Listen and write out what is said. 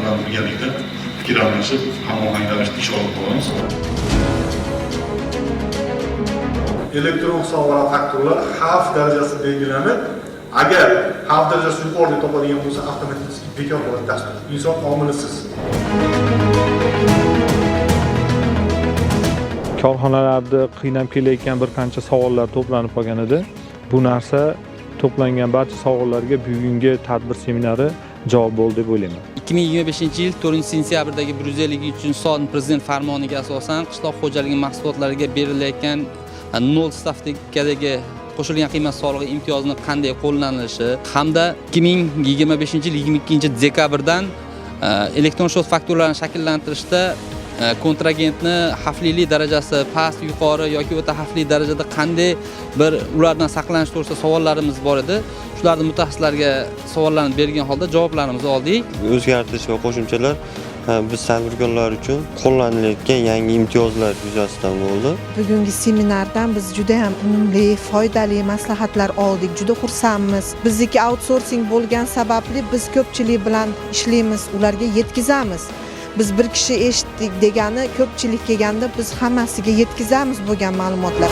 bilan birgalikda fikr almashib, hamohang ravishda ish olib boramiz. Elektron hisobot fakturalar xavf darajasi belgilanib, agar xavf darajasi yuqori deb topadigan bo'lsa, avtomatik bekor bo'ladi dastur. Inson omilisiz. Korxonalarda qiynab kelayotgan bir qancha savollar to'planib qolgan edi. Bu narsa to'plangan barcha savollarga bugungi tadbir seminari javob bo'ldi deb o'ylayman. 2025-yil 4-sentyabrdagi 153-son prezident farmoniga asosan qishloq xo'jaligi mahsulotlariga berilayotgan nol stavkadagi qo'shilgan qiymat solig'i imtiyozini qanday qo'llanilishi hamda 2025-yil 22-dekabrdan elektron shot fakturalarini shakllantirishda kontragentni xavflilik darajasi past, yuqori yoki o'ta xavfli darajada qanday bir ulardan saqlanish to'g'risida savollarimiz bor edi. Shularni mutaxassislarga savollarni bergan holda javoblarimizni oldik. O'zgartirish va qo'shimchalar biz tadbirkorlar uchun qo'llanilayotgan yangi imtiyozlar yuzasidan bo'ldi. Bugungi seminardan biz juda ham unumli, foydali maslahatlar oldik. Juda xursandmiz. Bizniki outsourcing bo'lgan sababli biz ko'pchilik bilan ishlaymiz, ularga yetkazamiz. Biz bir kishi eshitdik degani ko'pchilik kelganda biz hammasiga yetkazamiz bo'lgan ma'lumotlar.